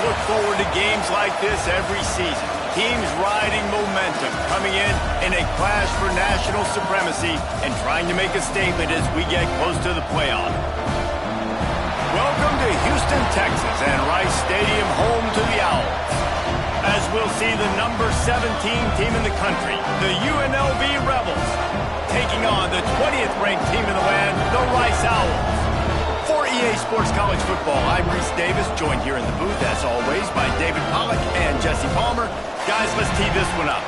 Look forward to games like this every season. Teams riding momentum, coming in a clash for national supremacy and trying to make a statement as we get close to the playoff. Welcome to Houston, Texas, and Rice Stadium, home to the Owls. As we'll see the number 17 team in the country, the UNLV Rebels, taking on the 20th ranked team in the land, the Rice Owls. For EA Sports College Football, I'm Reese Davis, joined here in the booth, as always, by David Pollack and Jesse Palmer. Guys, let's tee this one up.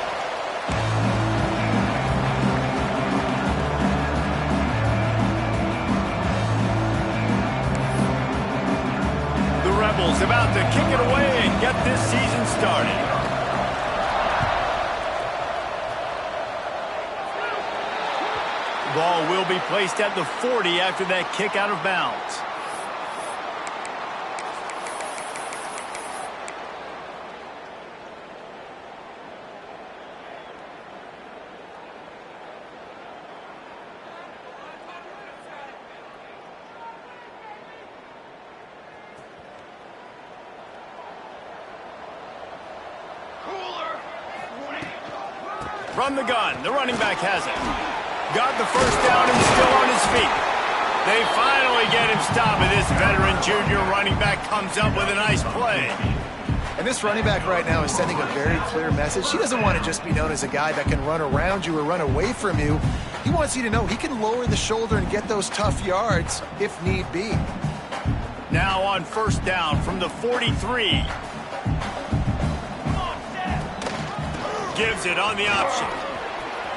The Rebels about to kick it away and get this season started. Ball will be placed at the 40 after that kick out of bounds. From the gun, the running back has it. Got the first down and still on his feet. They finally get him stopped, and this veteran junior running back comes up with a nice play. And this running back right now is sending a very clear message. He doesn't want to just be known as a guy that can run around you or run away from you. He wants you to know he can lower the shoulder and get those tough yards if need be. Now on first down from the 43. Gives it on the option.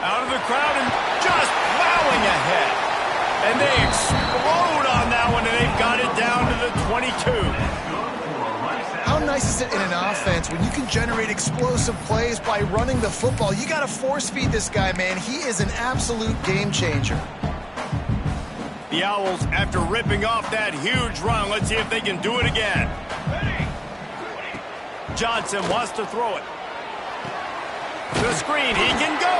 Out of the crowd and just plowing ahead. And they explode on that one, and they've got it down to the 22. How nice is it in an offense when you can generate explosive plays by running the football? You got to force feed this guy, man. He is an absolute game changer. The Owls, after ripping off that huge run, let's see if they can do it again. Johnson wants to throw it. The screen, he can go.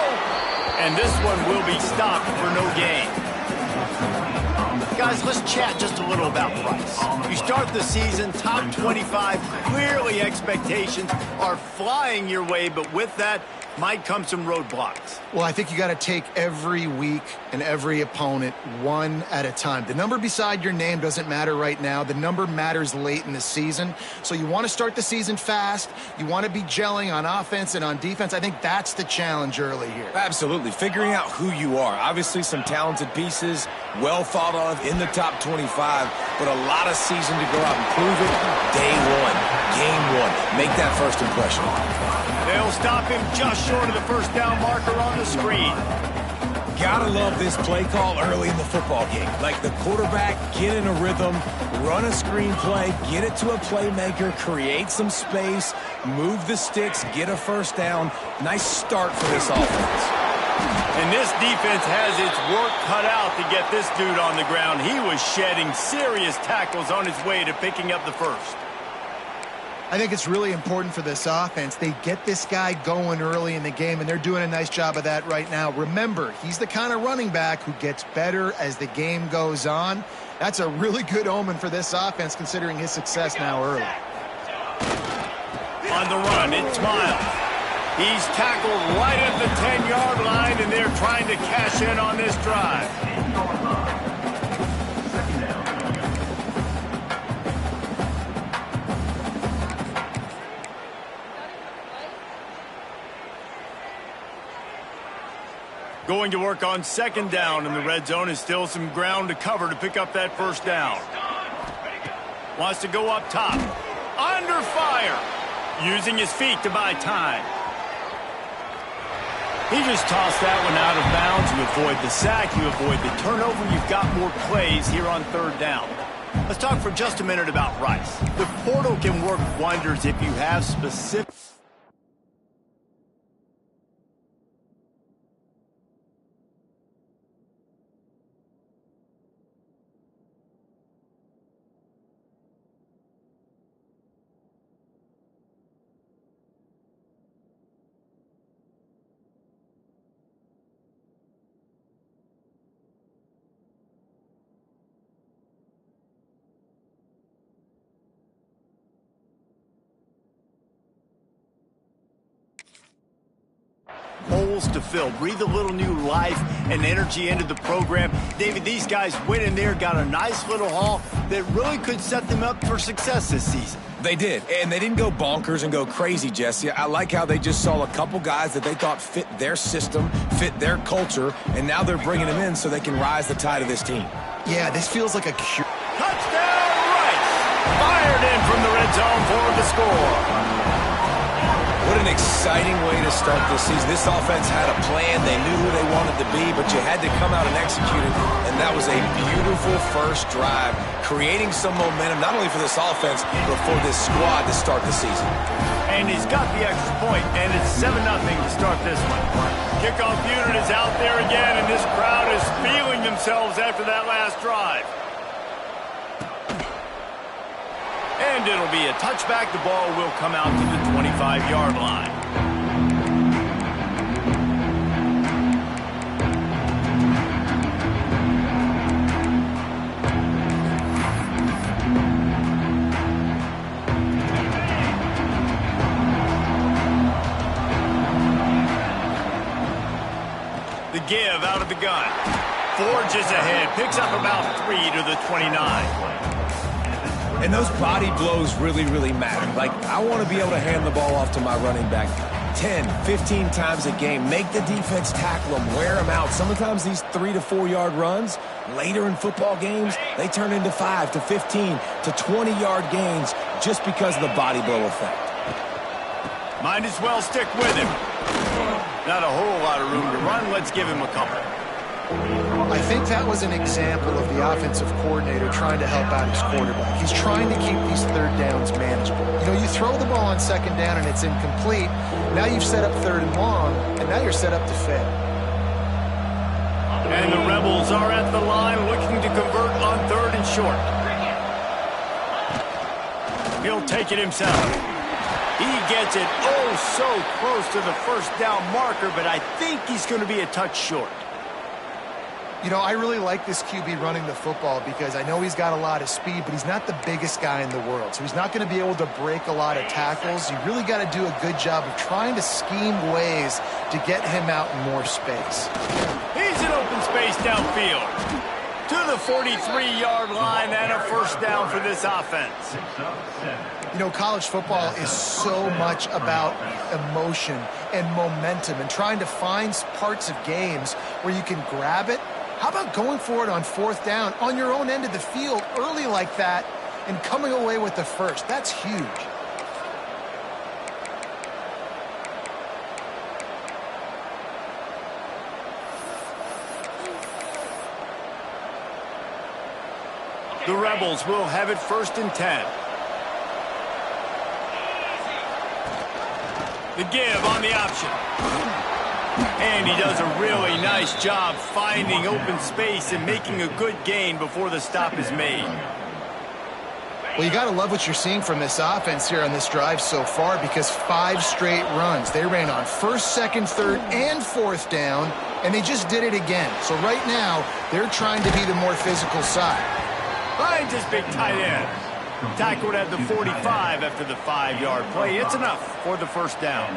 And this one will be stopped for no gain. Guys, let's chat just a little about Price. You start the season top 25. Clearly expectations are flying your way, but with that might come some roadblocks. Well, I think you got to take every week and every opponent one at a time. The number beside your name doesn't matter right now. The number matters late in the season. So you want to start the season fast. You want to be gelling on offense and on defense. I think that's the challenge early here. Absolutely. Figuring out who you are. Obviously some talented pieces, well thought of in the top 25, but a lot of season to go out and prove it. Day one, game one. Make that first impression. They'll stop him just short of the first down marker on the screen. Gotta love this play call early in the football game. Like the quarterback, get in a rhythm, run a screen play, get it to a playmaker, create some space, move the sticks, get a first down. Nice start for this offense. And this defense has its work cut out to get this dude on the ground. He was shedding serious tackles on his way to picking up the first. I think it's really important for this offense. They get this guy going early in the game, and they're doing a nice job of that right now. Remember, he's the kind of running back who gets better as the game goes on. That's a really good omen for this offense, considering his success now early. On the run, it's Miles. He's tackled right at the 10-yard line, and they're trying to cash in on this drive. Going to work on second down in the red zone, is still some ground to cover to pick up that first down. Wants to go up top. Under fire. Using his feet to buy time. He just tossed that one out of bounds. You avoid the sack, you avoid the turnover. You've got more plays here on third down. Let's talk for just a minute about Rice. The portal can work wonders if you have specific... holes to fill. Breathe a little new life and energy into the program. David, these guys went in there, got a nice little haul that really could set them up for success this season. They did, and they didn't go bonkers and go crazy, Jesse. I like how they just saw a couple guys that they thought fit their system, fit their culture, and now they're bringing them in so they can rise the tide of this team. Yeah, this feels like a cure. Touchdown, Rice! Fired in from the red zone for the score. What an exciting way to start this season. This offense had a plan. They knew who they wanted to be, but you had to come out and execute it, and that was a beautiful first drive, creating some momentum, not only for this offense, but for this squad to start the season. And he's got the extra point, and it's 7-0 to start this one. Kickoff unit is out there again, and this crowd is feeling themselves after that last drive. And it'll be a touchback. The ball will come out to the 25-yard line. The give out of the gun. Forges ahead. Picks up about 3 to the 29. And those body blows really, really matter. Like, I want to be able to hand the ball off to my running back 10, 15 times a game. Make the defense tackle them, wear them out. Sometimes these 3 to 4 yard runs, later in football games, they turn into 5 to 15 to 20 yard gains just because of the body blow effect. Might as well stick with him. Not a whole lot of room to run. Let's give him a couple. I think that was an example of the offensive coordinator trying to help out his quarterback. He's trying to keep these third downs manageable. You know, you throw the ball on second down and it's incomplete. Now you've set up third and long, and now you're set up to fail. And the Rebels are at the line looking to convert on third and short. He'll take it himself. He gets it oh so close to the first down marker, but I think he's going to be a touch short. You know, I really like this QB running the football because I know he's got a lot of speed, but he's not the biggest guy in the world. So he's not going to be able to break a lot of tackles. You really got to do a good job of trying to scheme ways to get him out in more space. He's in open space downfield. To the 43-yard line and a first down for this offense. You know, college football is so much about emotion and momentum and trying to find parts of games where you can grab it. How about going for it on fourth down on your own end of the field early like that and coming away with the first? That's huge. The Rebels will have it 1st and 10. The give on the option. And he does a really nice job finding open space and making a good gain before the stop is made. Well, you got to love what you're seeing from this offense here on this drive so far because 5 straight runs. They ran on 1st, 2nd, 3rd, and 4th down, and they just did it again. So right now, they're trying to be the more physical side. Finds his big tight end. Tackled at the 45 after the 5-yard play. It's enough for the first down.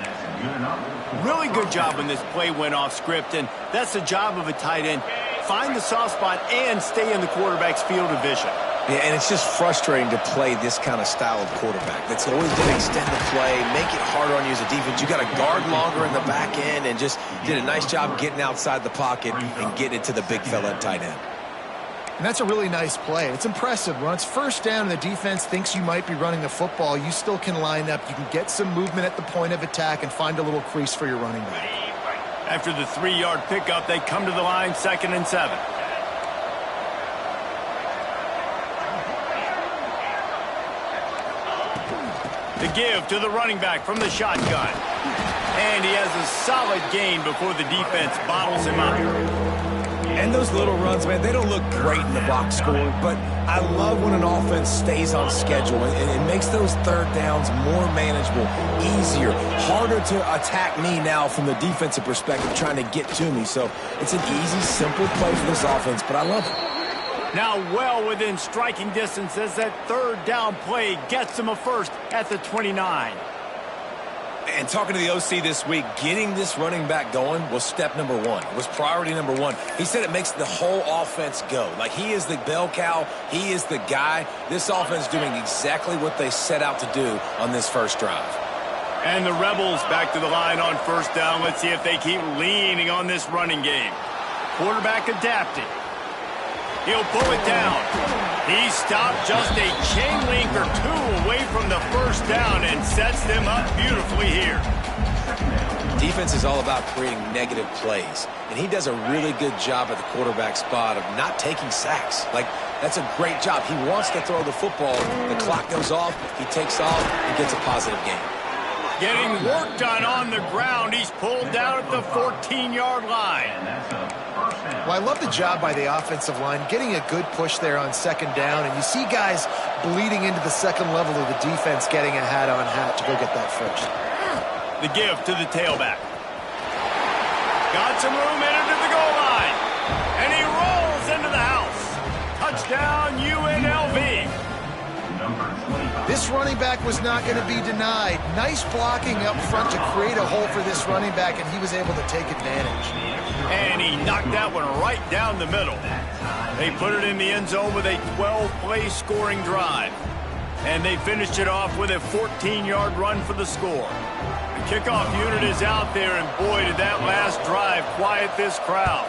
Really good job when this play went off script, and that's the job of a tight end. Find the soft spot and stay in the quarterback's field of vision. Yeah, and it's just frustrating to play this kind of style of quarterback. That's always going to extend the play, make it harder on you as a defense. You got to guard longer in the back end and just did a nice job getting outside the pocket and getting it to the big fella at tight end. And that's a really nice play. It's impressive. When it's first down and the defense thinks you might be running the football, you still can line up. You can get some movement at the point of attack and find a little crease for your running back. After the 3-yard pickup, they come to the line 2nd and 7. The give to the running back from the shotgun. And he has a solid gain before the defense bottles him up. And those little runs, man, they don't look great in the box score, but I love when an offense stays on schedule and it makes those third downs more manageable, easier, harder to attack me now from the defensive perspective trying to get to me. So it's an easy, simple play for this offense, but I love it. Now well within striking distance as that third down play gets him a first at the 29. And talking to the OC this week, getting this running back going was step number 1. It was priority number 1. He said it makes the whole offense go. Like, he is the bell cow. He is the guy. This offense doing exactly what they set out to do on this first drive. And the Rebels back to the line on first down. Let's see if they keep leaning on this running game. Quarterback adapting. He'll pull it down. He stopped just a chain link or 2 away from the first down and sets them up beautifully here. Defense is all about creating negative plays, and he does a really good job at the quarterback spot of not taking sacks. Like, that's a great job. He wants to throw the football. The clock goes off. He takes off and gets a positive gain. Getting work done on the ground. He's pulled down at the 14-yard line. Well, I love the job by the offensive line, getting a good push there on 2nd down, and you see guys bleeding into the second level of the defense getting a hat-on-hat to go get that first. The give to the tailback. Got some room in into the goal line. And he rolls into the house. Touchdown, UNLV. This running back was not going to be denied. Nice blocking up front to create a hole for this running back, and he was able to take advantage. And he knocked that one right down the middle. They put it in the end zone with a 12-play scoring drive. And they finished it off with a 14-yard run for the score. The kickoff unit is out there, and boy, did that last drive quiet this crowd.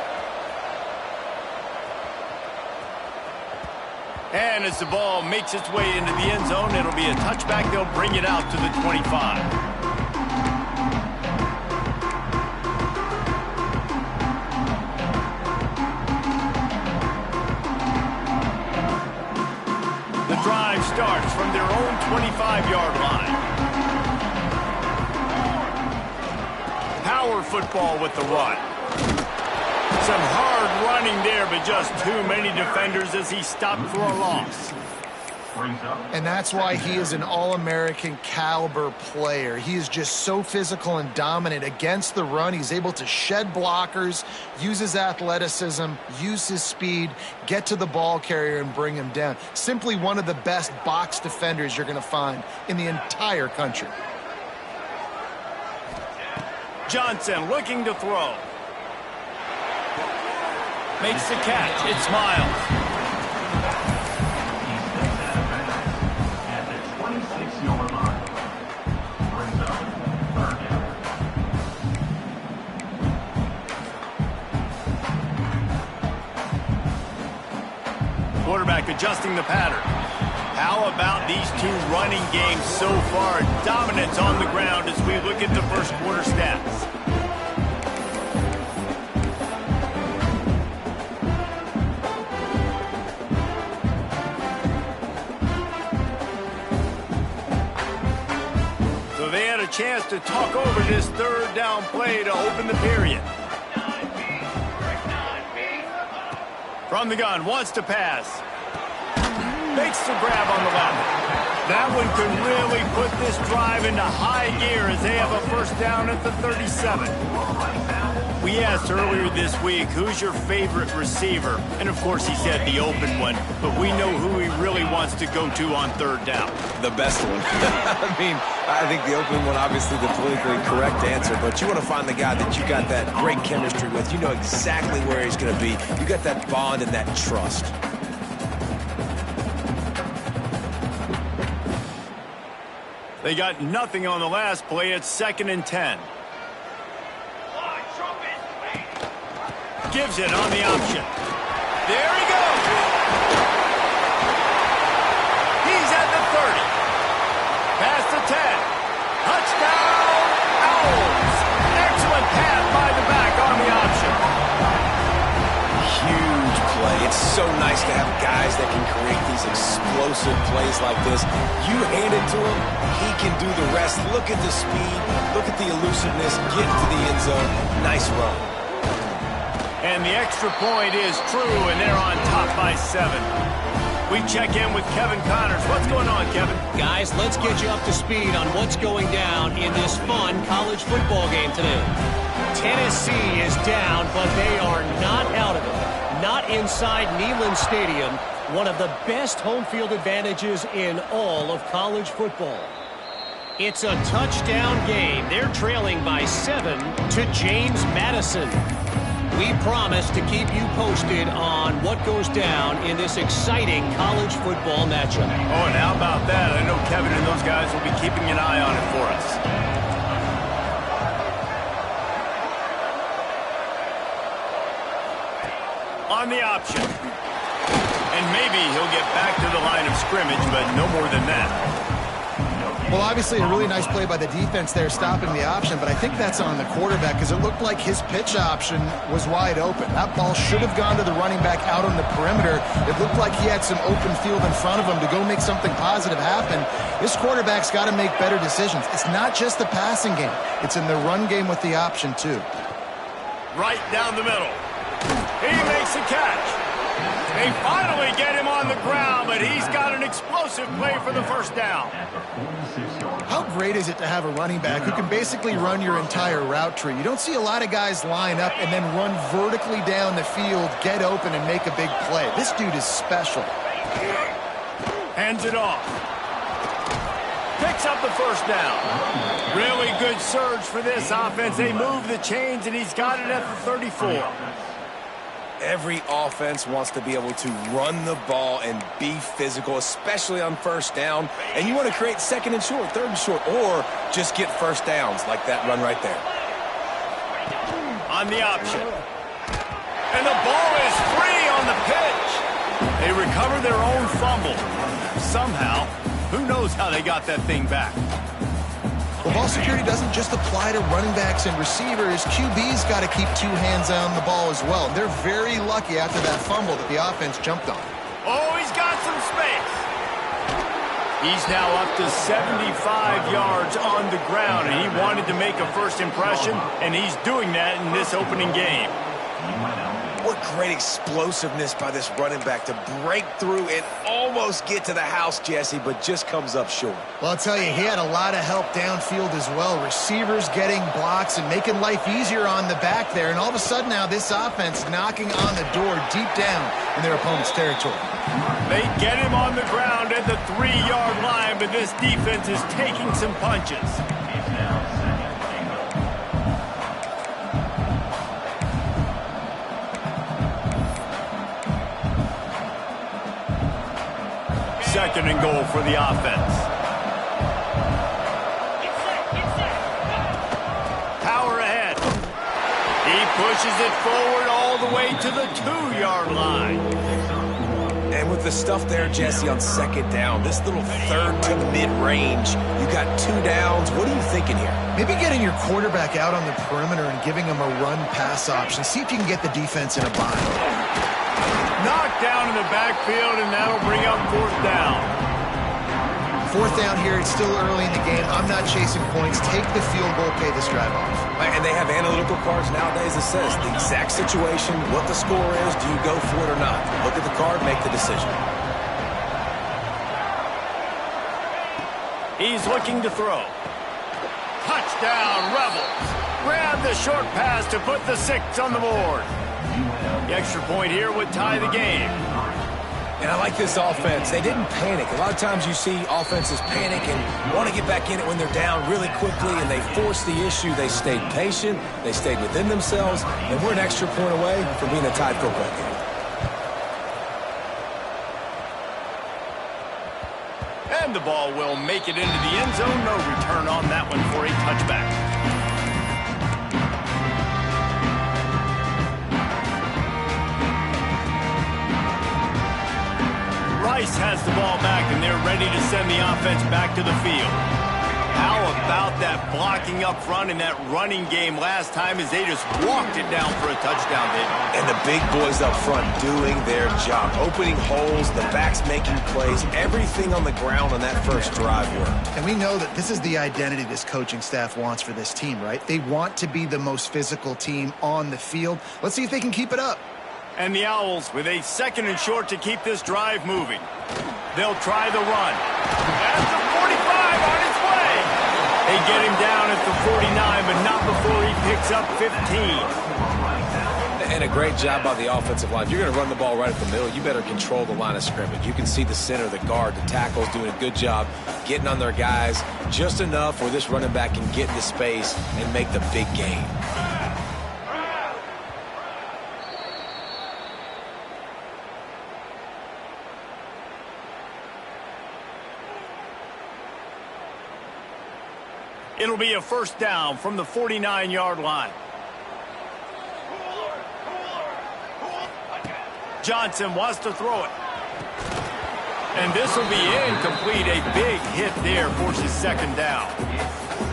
And as the ball makes its way into the end zone, it'll be a touchback. They'll bring it out to the 25. The drive starts from their own 25-yard line. Power football with the run. Some hard running there, but just too many defenders as he stopped for a loss. And that's why he is an All-American caliber player. He is just so physical and dominant against the run. He's able to shed blockers, use his athleticism, use his speed, get to the ball carrier and bring him down. Simply one of the best box defenders you're going to find in the entire country. Johnson looking to throw. Makes the catch. It's Miles. Quarterback adjusting the pattern. How about these two running games so far? Dominance on the ground as we look at the first quarter stats. So they had a chance to talk over this third down play to open the period. From the gun, wants to pass. Makes the grab on the left. That one could really put this drive into high gear as they have a first down at the 37. We asked earlier this week, who's your favorite receiver? And of course he said the open one, but we know who he really wants to go to on third down. The best one. I mean, I think the open one, obviously the politically correct answer, but you want to find the guy that you got that great chemistry with. You know exactly where he's going to be. You got that bond and that trust. They got nothing on the last play. It's 2nd and 10. Gives it on the option. There he goes. He's at the 30. Past the 10. Touchdown, Owls. Excellent pass by the back on the option. Huge play. It's so nice to have guys that can create these explosive plays like this. You hand it to him, he can do the rest. Look at the speed, look at the elusiveness, get to the end zone. Nice run. And the extra point is true, and they're on top by 7. We check in with Kevin Connors. What's going on, Kevin? Guys, let's get you up to speed on what's going down in this fun college football game today. Tennessee is down, but they are not out of it. Not inside Neyland Stadium, one of the best home field advantages in all of college football. It's a touchdown game. They're trailing by 7 to James Madison. We promise to keep you posted on what goes down in this exciting college football matchup. Oh, and how about that? I know Kevin and those guys will be keeping an eye on it for us. On the option. And maybe he'll get back to the line of scrimmage, but no more than that. Well, obviously a really nice play by the defense there stopping the option, but I think that's on the quarterback because it looked like his pitch option was wide open. That ball should have gone to the running back out on the perimeter. It looked like he had some open field in front of him to go make something positive happen. This quarterback's got to make better decisions. It's not just the passing game. It's in the run game with the option, too. Right down the middle. He makes a catch. They finally get him on the ground, but he's got an explosive play for the first down. How great is it to have a running back who can basically run your entire route tree? You don't see a lot of guys line up and then run vertically down the field, get open, and make a big play. This dude is special. Hands it off. Picks up the first down. Really good surge for this offense. They move the chains, and he's got it at the 34. Every offense wants to be able to run the ball and be physical, especially on first down. And you want to create second and short, third and short, or just get first downs like that run right there. On the option. And the ball is free on the pitch. They recover their own fumble. Somehow, who knows how they got that thing back. Well, ball security doesn't just apply to running backs and receivers. QB's got to keep 2 hands on the ball as well. And they're very lucky after that fumble that the offense jumped on. Oh, he's got some space. He's now up to 75 yards on the ground, and he wanted to make a first impression, and he's doing that in this opening game. What great explosiveness by this running back to break through and almost get to the house, Jesse, but just comes up short. Well, I'll tell you, he had a lot of help downfield as well. Receivers getting blocks and making life easier on the back there. And all of a sudden now this offense knocking on the door deep down in their opponent's territory. They get him on the ground at the 3-yard line, but this defense is taking some punches. Second and goal for the offense. Power ahead. He pushes it forward all the way to the 2-yard line. And with the stuff there, Jesse, on second down, this little third to mid-range, you got 2 downs. What are you thinking here? Maybe getting your quarterback out on the perimeter and giving him a run-pass option. See if you can get the defense in a bind. Knocked down in the backfield, and that'll bring up 4th down. 4th down here. It's still early in the game. I'm not chasing points. Take the field goal, pay this drive off. And they have analytical cards nowadays that says the exact situation, what the score is, do you go for it or not? Look at the card, make the decision. He's looking to throw. Touchdown, Rebels. Grab the short pass to put the 6 on the board. The extra point here would tie the game. And I like this offense. They didn't panic. A lot of times you see offenses panic and want to get back in it when they're down really quickly, and they force the issue. They stayed patient. They stayed within themselves, and we're an extra point away from being a tied football game. And the ball will make it into the end zone. No return on that one for a touchback. Rice has the ball back, and they're ready to send the offense back to the field. How about that blocking up front and that running game last time as they just walked it down for a touchdown, David? And the big boys up front doing their job, opening holes, the backs making plays, everything on the ground on that first drive worked. And we know that this is the identity this coaching staff wants for this team, right? They want to be the most physical team on the field. Let's see if they can keep it up. And the Owls with a 2nd and short to keep this drive moving. They'll try the run. At the 45 on its way. They get him down at the 49, but not before he picks up 15. And a great job by the offensive line. If you're going to run the ball right at the middle, you better control the line of scrimmage. You can see the center, the guard, the tackles doing a good job getting on their guys just enough where this running back can get into space and make the big game. It'll be a 1st down from the 49-yard line. Johnson wants to throw it. And this will be incomplete. A big hit there forces 2nd down.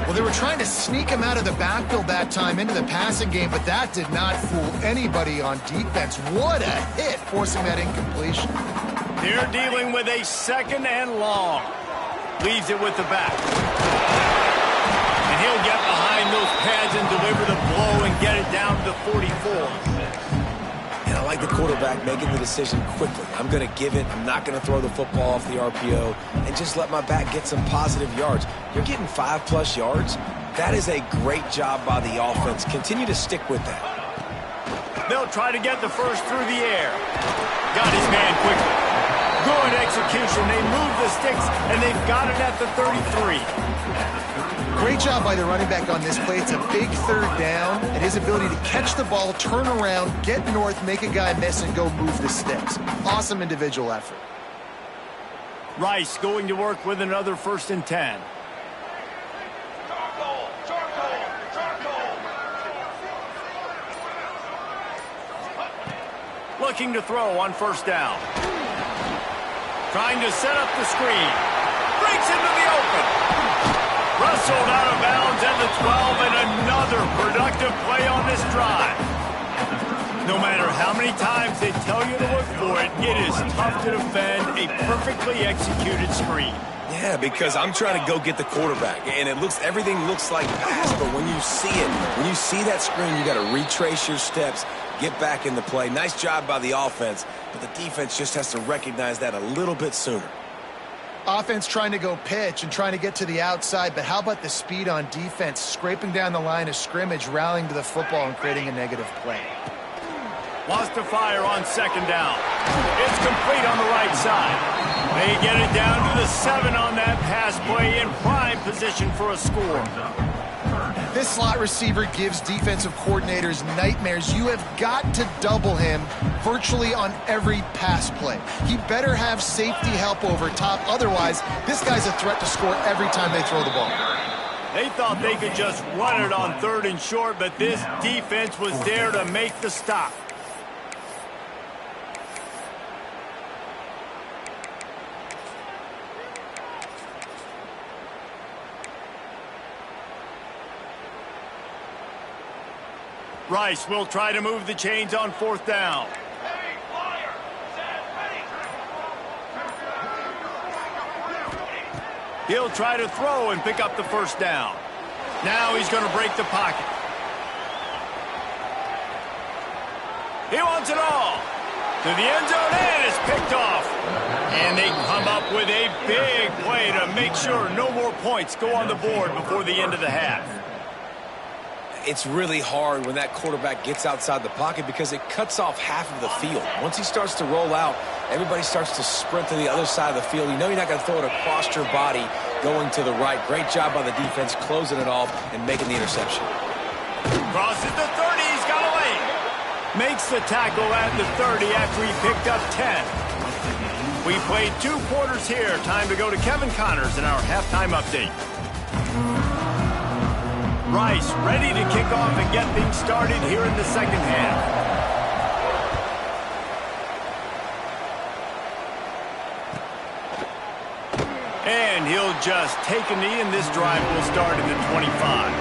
Well, they were trying to sneak him out of the backfield that time into the passing game, but that did not fool anybody on defense. What a hit, forcing that incompletion. They're dealing with a 2nd and long. Leaves it with the back. And he'll get behind those pads and deliver the blow and get it down to the 44. And I like the quarterback making the decision quickly. I'm going to give it. I'm not going to throw the football off the RPO and just let my back get some positive yards. You're getting 5+ yards. That is a great job by the offense. Continue to stick with that. They'll try to get the first through the air. Got his man quickly. Good execution. They move the sticks, and they've got it at the 33. Great job by the running back on this play. It's a big 3rd down, and his ability to catch the ball, turn around, get north, make a guy miss, and go move the sticks. Awesome individual effort. Rice going to work with another 1st and 10. Looking to throw on 1st down. Trying to set up the screen. Breaks into the open. Wrestled out of bounds at the 12, and another productive play on this drive. No matter how many times they tell you to look for it, it is tough to defend a perfectly executed screen. Yeah, because I'm trying to go get the quarterback, and everything looks like pass, but when you see it, when you see that screen, you got to retrace your steps, get back into play. Nice job by the offense, but the defense just has to recognize that a little bit sooner. Offense trying to go pitch and trying to get to the outside, but how about the speed on defense, scraping down the line of scrimmage, rallying to the football and creating a negative play. Wants to fire on second down. It's complete on the right side. They get it down to the 7 on that pass play in prime position for a score. This slot receiver gives defensive coordinators nightmares. You have got to double him virtually on every pass play. He better have safety help over top. Otherwise, this guy's a threat to score every time they throw the ball. They thought they could just run it on 3rd and short, but this defense was there to make the stop. Rice will try to move the chains on 4th down. He'll try to throw and pick up the 1st down. Now he's going to break the pocket. He wants it all. To the end zone, and it's picked off. And they come up with a big play to make sure no more points go on the board before the end of the half. It's really hard when that quarterback gets outside the pocket because it cuts off half of the field. Once he starts to roll out, everybody starts to sprint to the other side of the field. You know you're not going to throw it across your body going to the right. Great job by the defense closing it off and making the interception. Crosses the 30. He's got away. Makes the tackle at the 30 after he picked up 10. We played 2 quarters here. Time to go to Kevin Connors in our halftime update. Rice ready to kick off and get things started here in the second half. And he'll just take a knee, and this drive will start in the 25.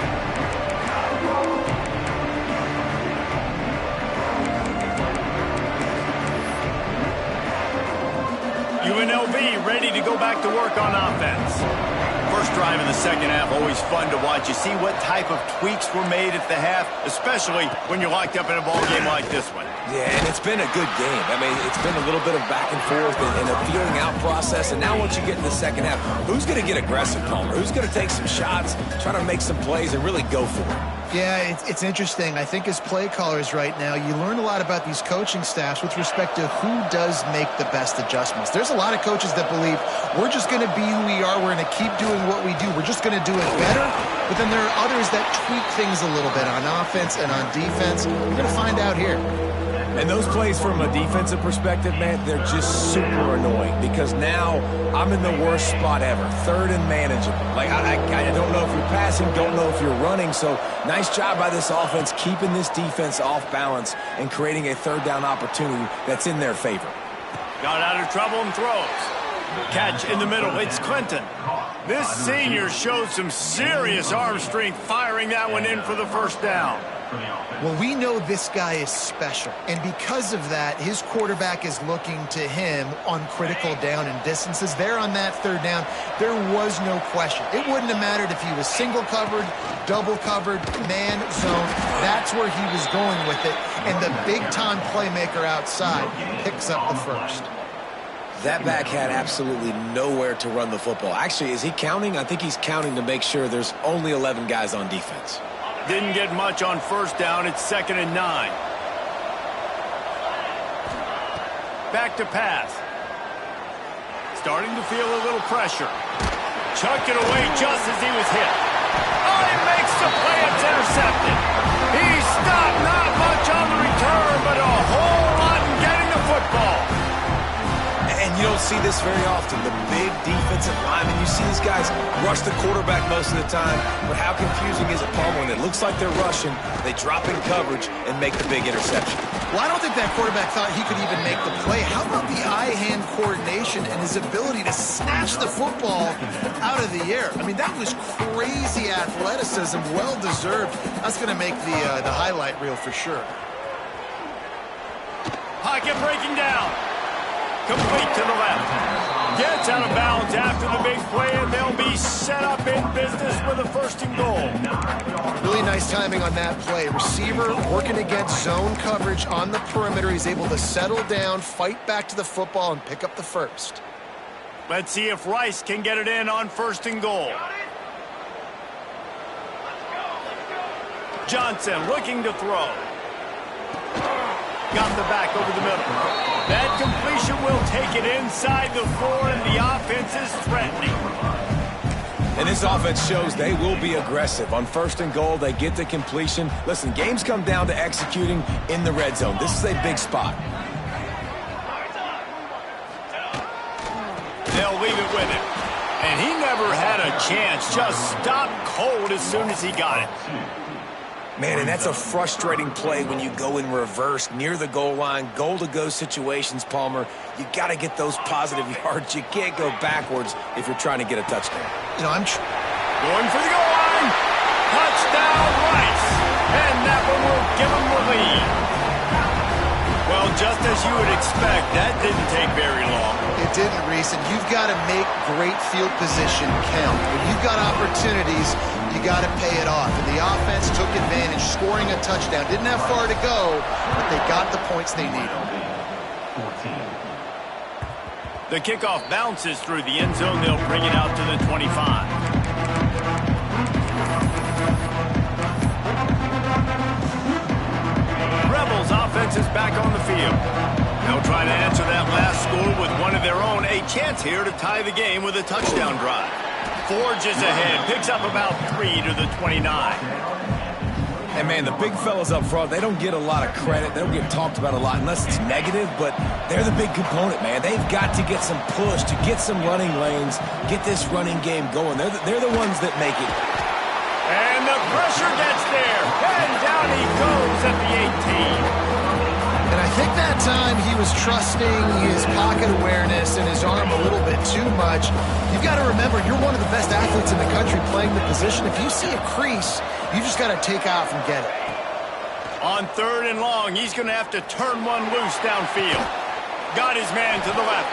UNLV ready to go back to work on offense. First drive in the second half, always fun to watch. You see what type of tweaks were made at the half, especially when you're locked up in a ball game like this one. Yeah, and it's been a good game. I mean, it's been a little bit of back and forth and a feeling out process. And now once you get in the second half, who's going to get aggressive, Palmer? Who's going to take some shots, try to make some plays, and really go for it? Yeah, it's interesting. I think as play callers right now, you learn a lot about these coaching staffs with respect to who does make the best adjustments. There's a lot of coaches that believe we're just going to be who we are. We're going to keep doing what we do. We're just going to do it better. But then there are others that tweak things a little bit on offense and on defense. We're going to find out here. And those plays from a defensive perspective, man, they're just super annoying because now I'm in the worst spot ever, 3rd and manageable. Like, I don't know if you're passing, don't know if you're running. So nice job by this offense keeping this defense off balance and creating a 3rd down opportunity that's in their favor. Got out of trouble and throws. Catch in the middle. It's Clinton. This senior showed some serious arm strength firing that one in for the 1st down. Well, we know this guy is special, and because of that, his quarterback is looking to him on critical down and distances. There on that 3rd down, there was no question. It wouldn't have mattered if he was single covered, double covered, man zone. That's where he was going with it, and the big-time playmaker outside picks up the 1st. That back had absolutely nowhere to run the football. Actually, is he counting? I think he's counting to make sure there's only 11 guys on defense. Didn't get much on 1st down. It's 2nd and 9. Back to pass. Starting to feel a little pressure. Chucked it away just as he was hit. Oh, he makes the play. It's intercepted. He stopped. Not much on the return, but a whole lot in getting the football. And you don't see this very often. The big defensive linemen, you see these guys rush the quarterback most of the time, but how confusing is it, Palmer? When it looks like they're rushing, they drop in coverage and make the big interception. Well, I don't think that quarterback thought he could even make the play. How about the eye-hand coordination and his ability to snatch the football out of the air? I mean, that was crazy athleticism, well-deserved. That's going to make the highlight reel for sure. Pocket breaking down. Complete to the left. Gets out of bounds after the big play, and they'll be set up in business with a 1st and goal. Really nice nice timing on that play. Receiver working against zone coverage on the perimeter. He's able to settle down, fight back to the football, and pick up the first. Let's see if Rice can get it in on 1st and goal. Johnson looking to throw. Got the back over the middle. That completion will take it inside the 4, and the offense is threatening. And this offense shows they will be aggressive. On 1st and goal, they get the completion. Listen, games come down to executing in the red zone. This is a big spot. They'll leave it with him. And he never had a chance. Just stopped cold as soon as he got it. Man, and that's a frustrating play when you go in reverse near the goal line, goal-to-go situations, Palmer. You got to get those positive yards. You can't go backwards if you're trying to get a touchdown. You know, going for the goal line. Touchdown, Rice. And that one will give him the lead. Well, just as you would expect, that didn't take very long. It didn't, Reese, and you've got to make great field position count. When you've got opportunities, you got to pay it off. And the offense took advantage, scoring a touchdown. Didn't have far to go, but they got the points they needed. The kickoff bounces through the end zone. They'll bring it out to the 25. Rebels offense is back on the field. They'll try to answer that last score with one of their own. A chance here to tie the game with a touchdown drive. Forges ahead, picks up about 3 to the 29. And, man, the big fellas up front, they don't get a lot of credit. They don't get talked about a lot unless it's negative, but they're the big component, man. They've got to get some push, to get some running lanes, get this running game going. They're the ones that make it. And the pressure gets there. And down he goes at the 18. And I think that time he was trusting his pocket awareness and his arm a little bit too much. You've got to remember, you're one of the best athletes in the country playing the position. If you see a crease, you just got to take off and get it. On 3rd and long, he's going to have to turn one loose downfield. Got his man to the left.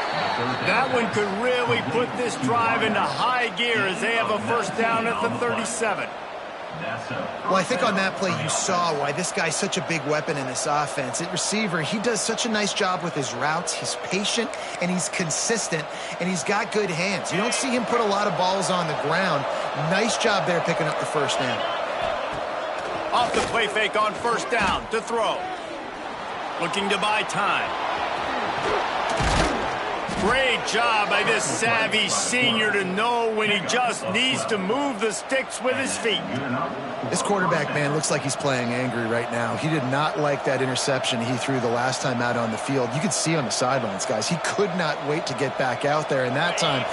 That one could really put this drive into high gear as they have a 1st down at the 37. Well, I think on that play you saw why this guy's such a big weapon in this offense. At receiver, he does such a nice job with his routes. He's patient, and he's consistent, and he's got good hands. You don't see him put a lot of balls on the ground. Nice job there picking up the 1st down. Off the play fake on 1st down to throw. Looking to buy time. Great job by this savvy senior to know when he just needs to move the sticks with his feet. This quarterback, man, looks like he's playing angry right now. He did not like that interception he threw the last time out on the field. You could see on the sidelines, guys. He could not wait to get back out there, and that time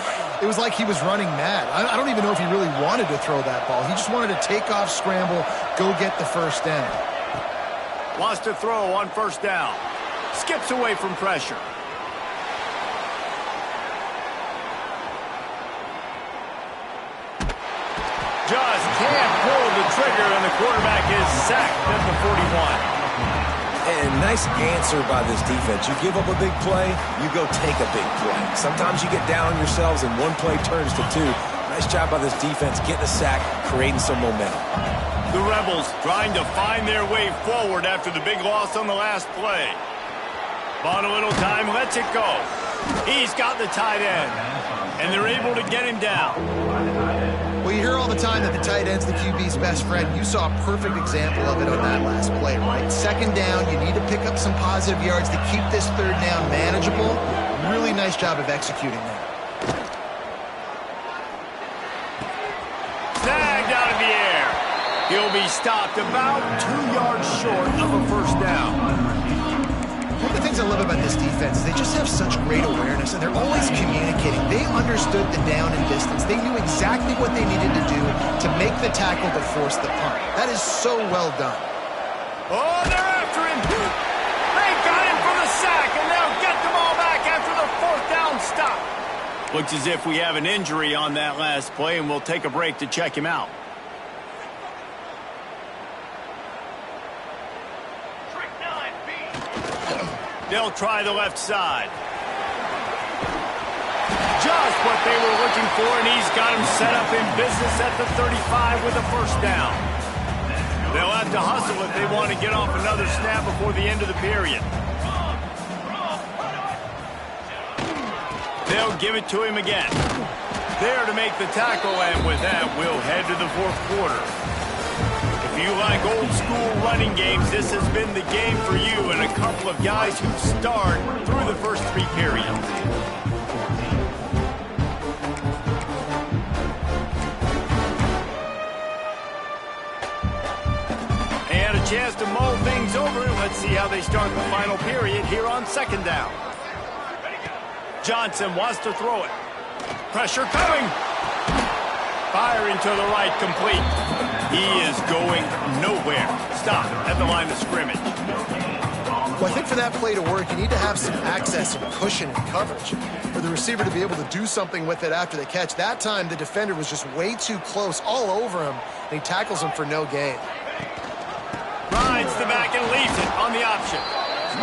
it was like he was running mad. I don't even know if he really wanted to throw that ball. He just wanted to take off, scramble, go get the 1st down. Wants to throw on 1st down. Skips away from pressure. Just can't pull the trigger, and the quarterback is sacked at the 41. And nice answer by this defense. You give up a big play, you go take a big play. Sometimes you get down on yourselves and one play turns to 2. Nice job by this defense getting a sack, creating some momentum. The Rebels trying to find their way forward after the big loss on the last play. Bought a little time, lets it go. He's got the tight end, and they're able to get him down. Well, you hear all the time that the tight end's the QB's best friend. You saw a perfect example of it on that last play, right? 2nd down, you need to pick up some positive yards to keep this 3rd down manageable. Really nice job of executing that. Snagged out of the air. He'll be stopped about 2 yards short of a 1st down. One of the things I love about this defense is they just have such great awareness, and they're always communicating. They understood the down and distance. They knew exactly what they needed to do to make the tackle to force the punt. That is so well done. Oh, they're after him. They got him for the sack, and they'll get the ball back after the 4th down stop. Looks as if we have an injury on that last play, and we'll take a break to check him out. They'll try the left side. Just what they were looking for, and he's got him set up in business at the 35 with a 1st down. They'll have to hustle if they want to get off another snap before the end of the period. They'll give it to him again. There to make the tackle, and with that, we'll head to the fourth quarter. If you like old school running games, this has been the game for you and a couple of guys who start through the first 3 periods. And a chance to mull things over. Let's see how they start the final period here on second down. Johnson wants to throw it. Pressure coming. Firing to the right, complete. He is going nowhere. Stop at the line of scrimmage. Well, I think for that play to work, you need to have some access and cushion and coverage for the receiver to be able to do something with it after the catch. That time, the defender was just way too close, all over him, and he tackles him for no gain. Rides the back and leaves it on the option.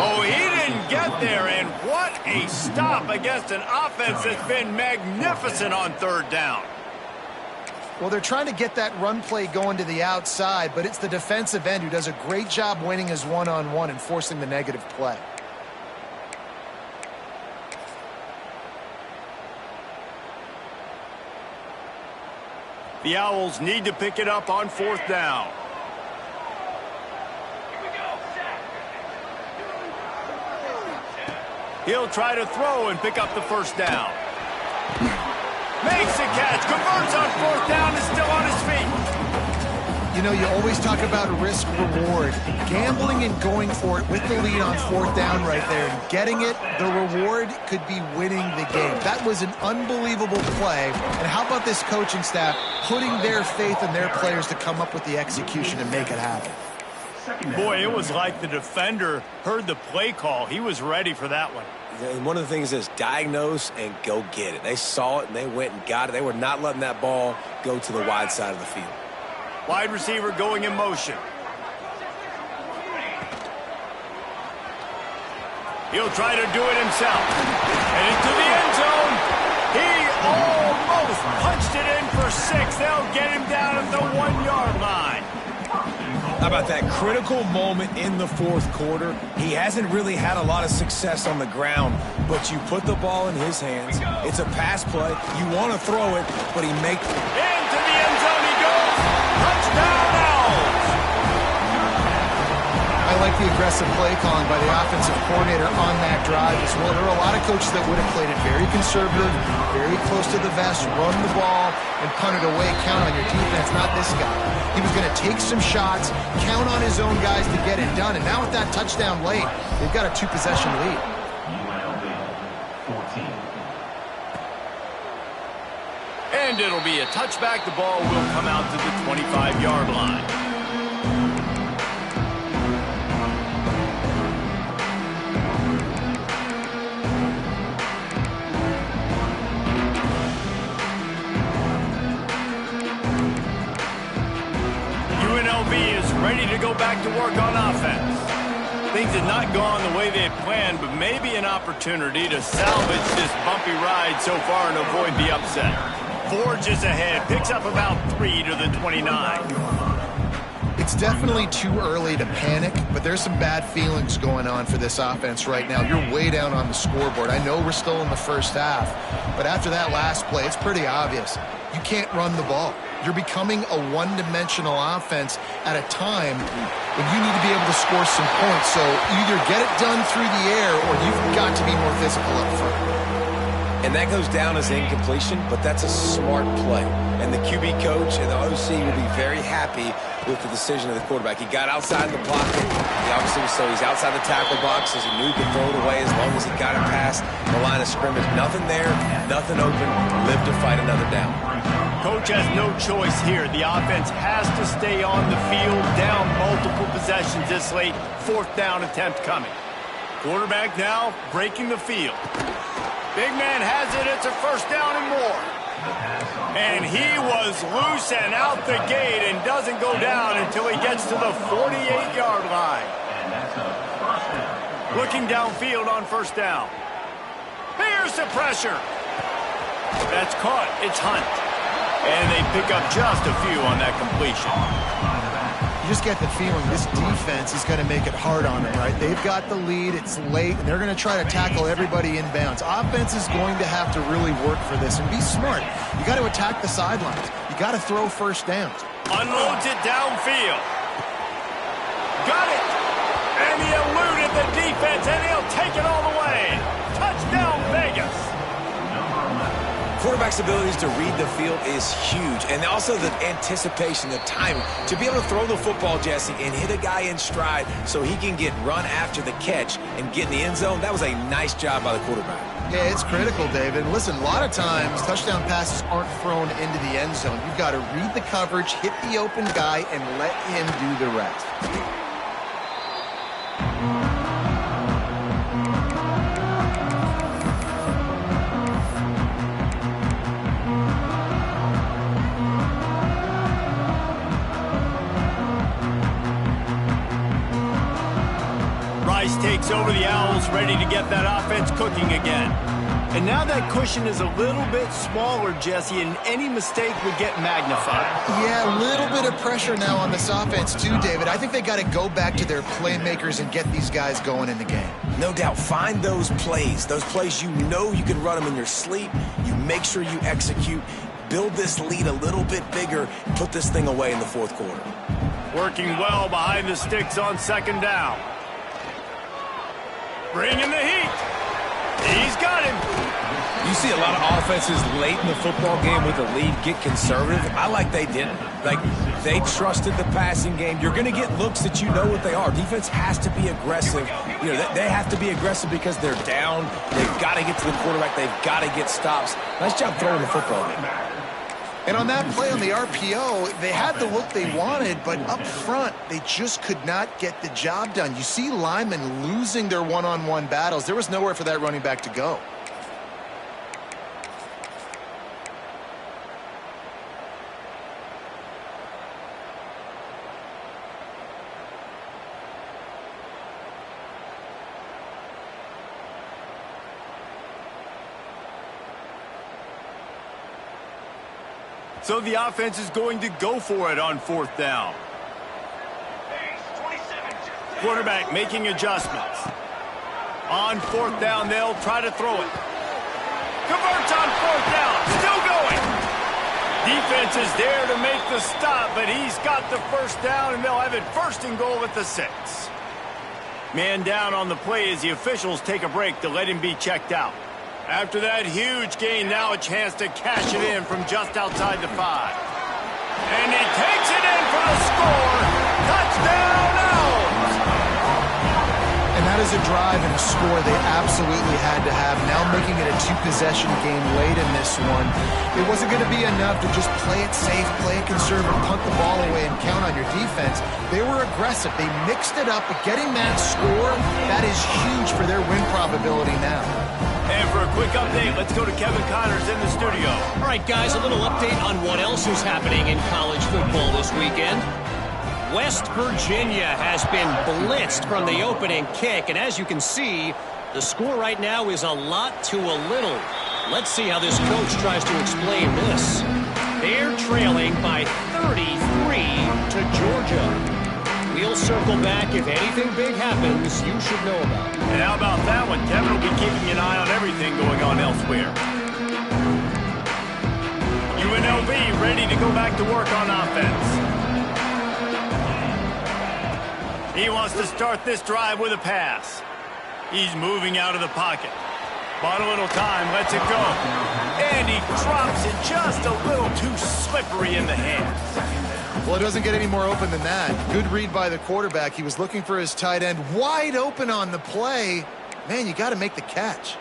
Oh, he didn't get there, and what a stop against an offense that's been magnificent on third down. Well, they're trying to get that run play going to the outside, but it's the defensive end who does a great job winning his one-on-one and forcing the negative play. The Owls need to pick it up on fourth down. He'll try to throw and pick up the first down. Makes a catch, converts on fourth down, is still on his feet. You know, you always talk about risk-reward. Gambling and going for it with the lead on fourth down right there and getting it, the reward could be winning the game. That was an unbelievable play. And how about this coaching staff putting their faith in their players to come up with the execution and make it happen? Boy, it was like the defender heard the play call. He was ready for that one. And one of the things is diagnose and go get it. They saw it and they went and got it. They were not letting that ball go to the wide side of the field. Wide receiver going in motion. He'll try to do it himself. And into the end zone. He almost punched it in for 6. They'll get him down at the 1-yard line. How about that critical moment in the fourth quarter? He hasn't really had a lot of success on the ground, but you put the ball in his hands. It's a pass play. You want to throw it, but he makes it. Into the end zone he goes. Touchdown, Owls. I like the aggressive play calling by the offensive coordinator on that drive as well. There are a lot of coaches that would have played it very conservative, very close to the vest, run the ball, and punt it away. Count on your defense, not this guy. He was going to take some shots, count on his own guys to get it done. And now with that touchdown late, they've got a 2-possession lead. UNLV 14. And it'll be a touchback. The ball will come out to the 25-yard line. UNLV is ready to go back to work on offense. Things had not gone the way they had planned, but maybe an opportunity to salvage this bumpy ride so far and avoid the upset. Forges ahead, picks up about 3 to the 29. It's definitely too early to panic, but there's some bad feelings going on for this offense right now. You're way down on the scoreboard. I know we're still in the first half, but after that last play, it's pretty obvious. You can't run the ball. You're becoming a one-dimensional offense at a time when you need to be able to score some points. So either get it done through the air or you've got to be more physical up front. And that goes down as incompletion, but that's a smart play. And the QB coach and the OC will be very happy with the decision of the quarterback. He got outside the pocket. He obviously was so he's outside the tackle box as he knew he could throw it away as long as he got it past the line of scrimmage. Nothing there, nothing open. Live to fight another down. Coach has no choice here. The offense has to stay on the field, down multiple possessions this late. Fourth down attempt coming. Quarterback now breaking the field. Big man has it. It's a first down and more. And he was loose and out the gate and doesn't go down until he gets to the 48-yard line. Looking downfield on first down. Here's the pressure. That's caught. It's Hunt. And they pick up just a few on that completion. just get the feeling this defense is going to make it hard on them, right? They've got the lead, it's late, and they're going to try to tackle everybody inbounds. Offense is going to have to really work for this and be smart. You got to attack the sidelines. You got to throw first downs. Unloads it downfield. Got it. And he eluded the defense, and he'll take it all the way. Touchdown, Vegas. Quarterback's abilities to read the field is huge, and also the anticipation, the timing. To be able to throw the football, Jesse, and hit a guy in stride so he can get run after the catch and get in the end zone, that was a nice job by the quarterback. Yeah, it's critical, David. Listen, a lot of times touchdown passes aren't thrown into the end zone. You've got to read the coverage, hit the open guy, and let him do the rest. Takes over the Owls, ready to get that offense cooking again. And now that cushion is a little bit smaller, Jesse, and any mistake would get magnified. Yeah, a little bit of pressure now on this offense too, David. I think they got to go back to their playmakers and get these guys going in the game. No doubt. Find those plays you know you can run them in your sleep. You make sure you execute. Build this lead a little bit bigger. Put this thing away in the fourth quarter. Working well behind the sticks on second down. Bringing the heat. He's got him. You see a lot of offenses late in the football game with a lead get conservative. I like they didn't. Like, they trusted the passing game. You're going to get looks that you know what they are. Defense has to be aggressive. You know, they have to be aggressive because they're down. They've got to get to the quarterback. They've got to get stops. Nice job throwing the football. And on that play on the RPO, they had the look they wanted, but up front, they just could not get the job done. You see linemen losing their one-on-one battles. There was nowhere for that running back to go. So the offense is going to go for it on fourth down. Quarterback making adjustments. On fourth down, they'll try to throw it. Converts on fourth down. Still going. Defense is there to make the stop, but he's got the first down, and they'll have it first and goal at the 6. Man down on the play as the officials take a break to let him be checked out. After that huge gain, now a chance to cash it in from just outside the 5. And he takes it in for the score. Touchdown, Owls! And that is a drive and a score they absolutely had to have. Now making it a 2-possession game late in this one. It wasn't going to be enough to just play it safe, play it conservative, punt the ball away, and count on your defense. They were aggressive. They mixed it up, but getting that score, that is huge for their win probability now. And for a quick update, let's go to Kevin Connors in the studio. All right, guys, a little update on what else is happening in college football this weekend. West Virginia has been blitzed from the opening kick, and as you can see, the score right now is a lot to a little. Let's see how this coach tries to explain this. They're trailing by 33 to Georgia. We'll circle back. If anything big happens, you should know about it. And how about that one? Kevin will be keeping an eye on everything going on elsewhere. UNLV ready to go back to work on offense. He wants to start this drive with a pass. He's moving out of the pocket. Bought a little time, lets it go. And he drops it just a little too slippery in the hands. Well, it doesn't get any more open than that. Good read by the quarterback. He was looking for his tight end. Wide open on the play. Man, you got to make the catch.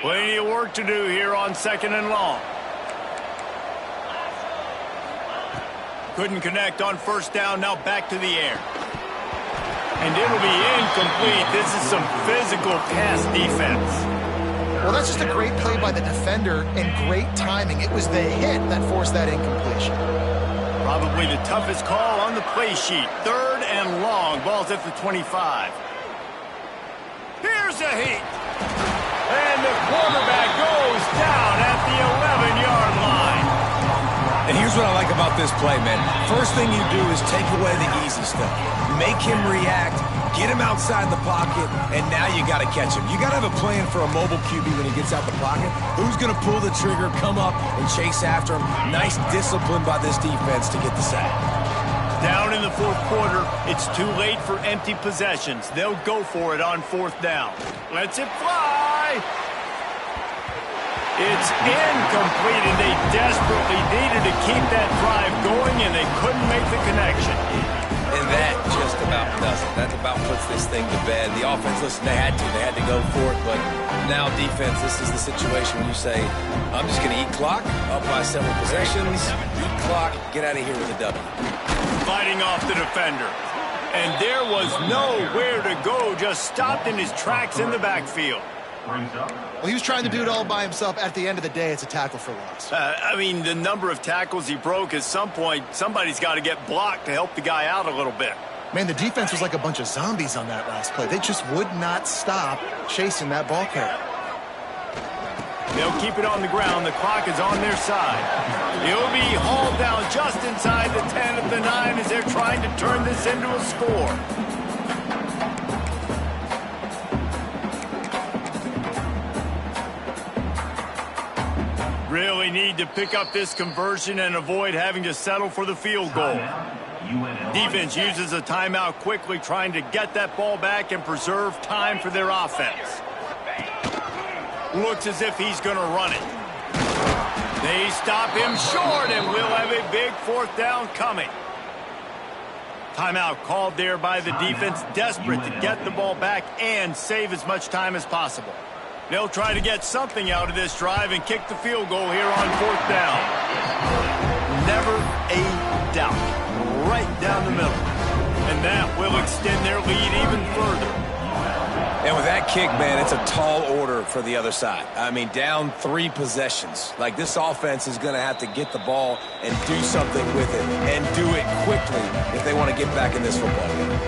Plenty of work to do here on second and long. Couldn't connect on first down. Now back to the air. And it'll be incomplete. This is some physical pass defense. Well, that's just a great play by the defender and great timing. It was the hit that forced that incompletion. Probably the toughest call on the play sheet. Third and long. Ball's at the 25. Here's a heat. And the quarterback goes down at the 11-yard line. And here's Here's what I like about this play, man. First thing you do is take away the easy stuff. Make him react, get him outside the pocket, and now you got to catch him. You got to have a plan for a mobile QB when he gets out the pocket. Who's going to pull the trigger, come up, and chase after him? Nice discipline by this defense to get the sack. Down in the fourth quarter, it's too late for empty possessions. They'll go for it on fourth down. Lets it fly. It's incomplete, and they desperately needed to keep that drive going, and they couldn't make the connection. And that just about does it. That about puts this thing to bed. The offense, listen, they had to go for it, but now defense, this is the situation when you say, I'm just going to eat clock, up by several possessions, eat clock, get out of here with a W. Fighting off the defender. And there was nowhere to go, just stopped in his tracks in the backfield. Well, he was trying to do it all by himself. At the end of the day, it's a tackle for loss. I mean, the number of tackles he broke, at some point, somebody's got to get blocked to help the guy out a little bit. Man, the defense was like a bunch of zombies on that last play. They just would not stop chasing that ball carrier. They'll keep it on the ground. The clock is on their side. He'll be hauled down just inside the 10 of the 9 as they're trying to turn this into a score. Really need to pick up this conversion and avoid having to settle for the field goal. Defense uses a timeout quickly, trying to get that ball back and preserve time for their offense. Looks as if he's going to run it. They stop him short, and we'll have a big fourth down coming. Timeout called there by the defense, desperate to get the ball back and save as much time as possible. They'll try to get something out of this drive and kick the field goal here on fourth down. Never a doubt. Right down the middle. And that will extend their lead even further. And with that kick, man, it's a tall order for the other side. I mean, down 3 possessions. Like, this offense is going to have to get the ball and do something with it, and do it quickly if they want to get back in this football game.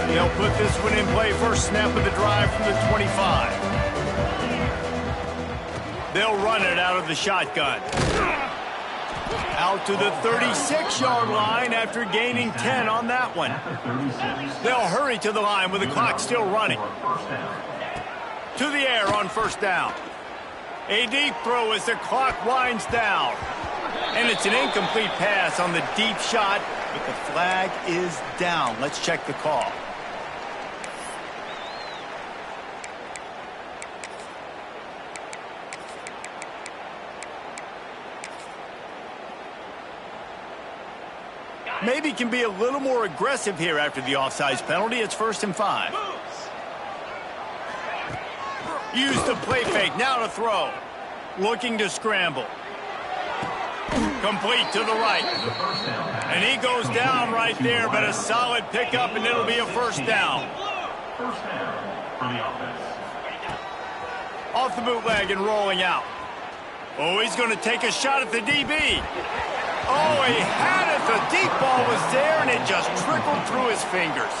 They'll put this one in play, first snap of the drive from the 25. They'll run it out of the shotgun. Out to the 36-yard line after gaining 10 on that one. They'll hurry to the line with the clock still running. To the air on first down. A deep throw as the clock winds down. And it's an incomplete pass on the deep shot, but the flag is down. Let's check the call. Maybe can be a little more aggressive here after the offsides penalty. It's 1st and 5. Use the play fake. Now to throw. Looking to scramble. Complete to the right. And he goes down right there, but a solid pickup, and it'll be a first down. First down for the offense. Off the bootleg and rolling out. Oh, he's going to take a shot at the DB. Oh, he had it. The deep ball was there, and it just trickled through his fingers.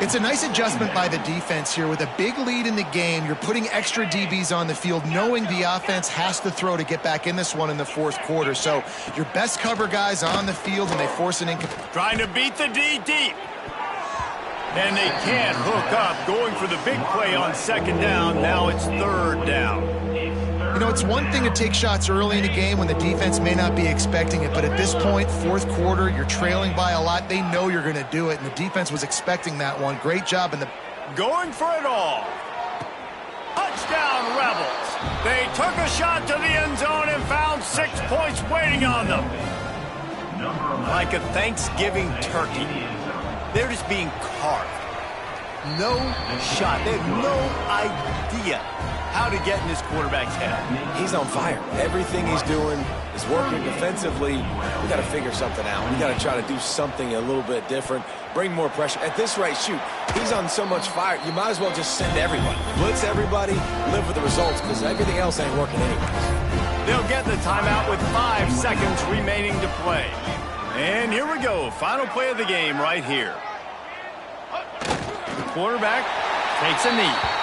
It's a nice adjustment by the defense here. With a big lead in the game, you're putting extra DBs on the field, knowing the offense has to throw to get back in this one in the fourth quarter. So your best cover guys on the field, and they force an incomplete. Trying to beat the D deep. And they can't hook up. Going for the big play on second down. Now it's third down. You know, it's one thing to take shots early in a game when the defense may not be expecting it, but at this point, fourth quarter, you're trailing by a lot. They know you're going to do it, and the defense was expecting that one. Great job in the... Going for it all. Touchdown, Rebels. They took a shot to the end zone and found 6 points waiting on them. Like a Thanksgiving turkey, they're just being carved. No shot. They have no idea how to get in this quarterback's head. He's on fire. Everything he's doing is working defensively. We got to figure something out. We got to try to do something a little bit different, bring more pressure. At this rate, shoot, he's on so much fire, you might as well just send everybody. Blitz everybody, live with the results, because everything else ain't working anyways. They'll get the timeout with 5 seconds remaining to play. And here we go. Final play of the game right here. The quarterback takes a knee.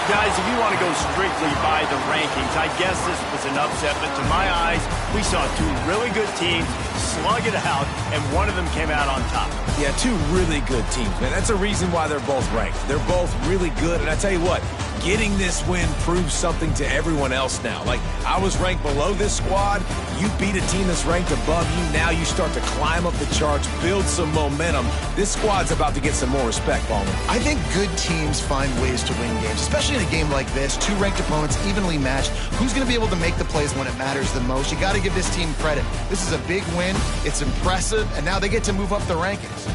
Guys, if you want to go strictly by the rankings, I guess this was an upset, but to my eyes, we saw two really good teams slug it out, and one of them came out on top. Yeah, two really good teams, man. That's a reason why they're both ranked. They're both really good, and I tell you what, getting this win proves something to everyone else now. Like, I was ranked below this squad. You beat a team that's ranked above you. Now you start to climb up the charts, build some momentum. This squad's about to get some more respect, Ballman. I think good teams find ways to win games, especially in a game like this. Two ranked opponents, evenly matched. Who's going to be able to make the plays when it matters the most? You got to give this team credit. This is a big win. It's impressive, and now they get to move up the rankings.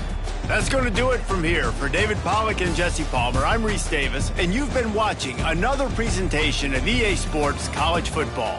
That's going to do it from here. For David Pollack and Jesse Palmer, I'm Reese Davis, and you've been watching another presentation of EA Sports College Football.